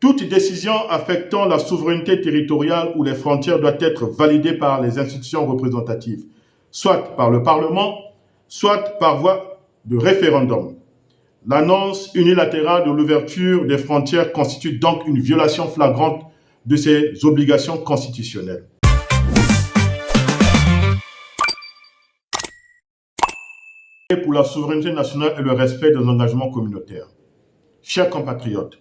Toute décision affectant la souveraineté territoriale ou les frontières doit être validée par les institutions représentatives, soit par le Parlement, soit par voie de référendum. L'annonce unilatérale de l'ouverture des frontières constitue donc une violation flagrante de ses obligations constitutionnelles. Pour la souveraineté nationale et le respect des engagements communautaires. Chers compatriotes,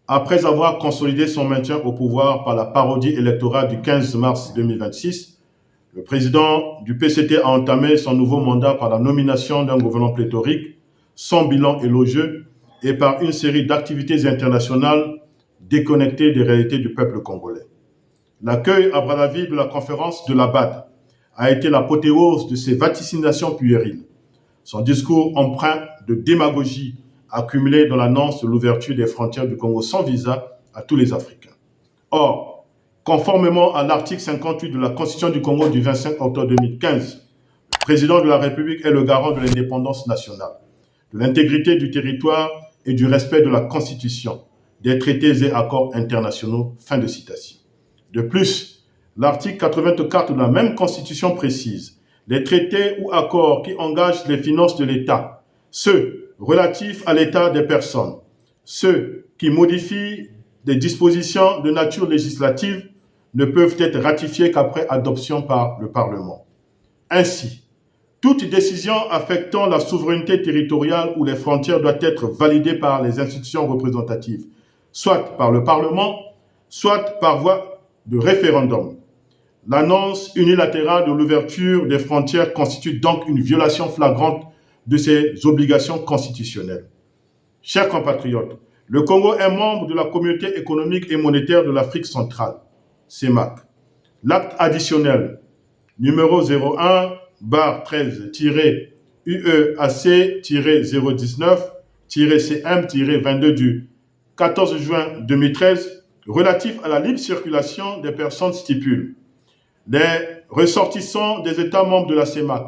après avoir consolidé son maintien au pouvoir par la parodie électorale du 15 mars 2026, le président du PCT a entamé son nouveau mandat par la nomination d'un gouvernement pléthorique, sans bilan élogieux et par une série d'activités internationales déconnectées des réalités du peuple congolais. L'accueil à bras-le-vide de la conférence de la BAD a été l'apothéose de ces vaticinations puériles. Son discours empreint de démagogie a cumulé dans l'annonce de l'ouverture des frontières du Congo sans visa à tous les Africains. Or, conformément à l'article 58 de la Constitution du Congo du 25 octobre 2015, le président de la République est le garant de l'indépendance nationale, de l'intégrité du territoire et du respect de la Constitution, des traités et accords internationaux. Fin de citation. De plus, l'article 84 de la même Constitution précise les traités ou accords qui engagent les finances de l'État, ceux relatifs à l'état des personnes, ceux qui modifient des dispositions de nature législative ne peuvent être ratifiés qu'après adoption par le Parlement. Ainsi, toute décision affectant la souveraineté territoriale ou les frontières doit être validée par les institutions représentatives, soit par le Parlement, soit par voie de référendum. L'annonce unilatérale de l'ouverture des frontières constitue donc une violation flagrante de ses obligations constitutionnelles. Chers compatriotes, le Congo est membre de la Communauté économique et monétaire de l'Afrique centrale, CEMAC. L'acte additionnel numéro 01-UEAC-019-CM-22 du 14 juin 2013 relatif à la libre circulation des personnes stipule: les ressortissants des États membres de la CEMAC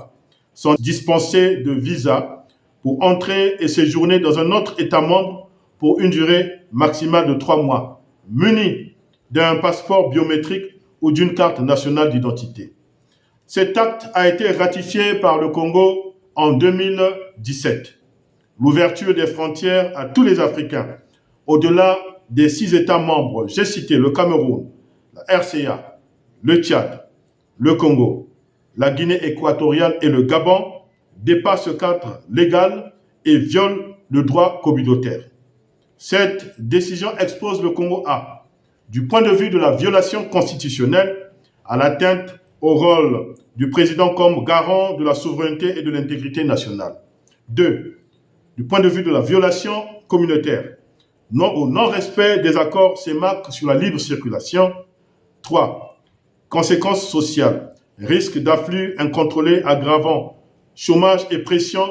sont dispensés de visa pour entrer et séjourner dans un autre État membre pour une durée maximale de 3 mois, munis d'un passeport biométrique ou d'une carte nationale d'identité. Cet acte a été ratifié par le Congo en 2017. L'ouverture des frontières à tous les Africains, au-delà des 6 États membres, j'ai cité le Cameroun, la RCA, le Tchad, le Congo, la Guinée équatoriale et le Gabon, dépasse ce cadre légal et viole le droit communautaire. Cette décision expose le Congo à, du point de vue de la violation constitutionnelle, à l'atteinte au rôle du président comme garant de la souveraineté et de l'intégrité nationale. 2. Du point de vue de la violation communautaire, au non-respect des accords CEMAC sur la libre circulation. 3. Conséquences sociales, risque d'afflux incontrôlés aggravant, chômage et pression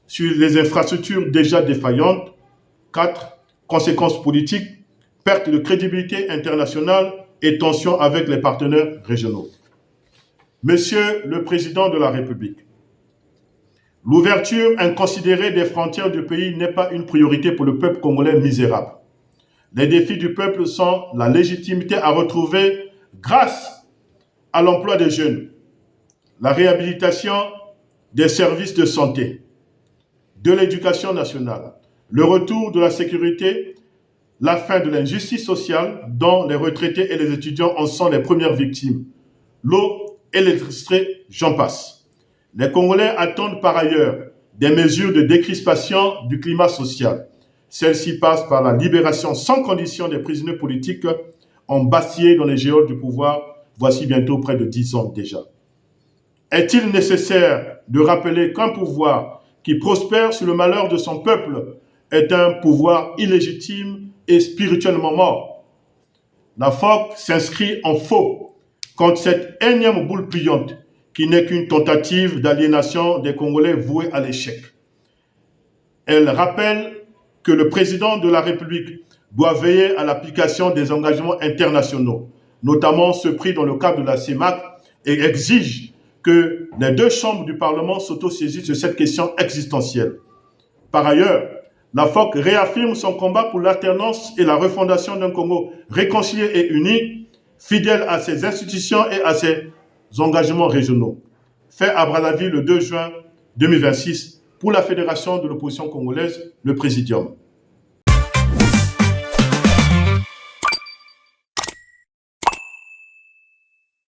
sur les infrastructures déjà défaillantes. 4. Conséquences politiques, perte de crédibilité internationale et tensions avec les partenaires régionaux. Monsieur le Président de la République, l'ouverture inconsidérée des frontières du pays n'est pas une priorité pour le peuple congolais misérable. Les défis du peuple sont la légitimité à retrouver grâce à l'emploi des jeunes, la réhabilitation des services de santé, de l'éducation nationale, le retour de la sécurité, la fin de l'injustice sociale dont les retraités et les étudiants en sont les premières victimes, l'eau et l'électricité, j'en passe. Les Congolais attendent par ailleurs des mesures de décrispation du climat social. Celles-ci passent par la libération sans condition des prisonniers politiques embastillés dans les geôles du pouvoir, voici bientôt près de 10 ans déjà. Est-il nécessaire de rappeler qu'un pouvoir qui prospère sur le malheur de son peuple est un pouvoir illégitime et spirituellement mort? La FOC s'inscrit en faux contre cette énième boule pliante qui n'est qu'une tentative d'aliénation des Congolais vouée à l'échec. Elle rappelle que le président de la République doit veiller à l'application des engagements internationaux, notamment ceux pris dans le cadre de la CEMAC, et exige que les 2 chambres du Parlement s'autosaisissent de cette question existentielle. Par ailleurs, La FOC réaffirme son combat pour l'alternance et la refondation d'un Congo réconcilié et uni, fidèle à ses institutions et à ses engagements régionaux. Fait à Brazzaville le 2 juin 2026 pour la Fédération de l'opposition congolaise, le Présidium.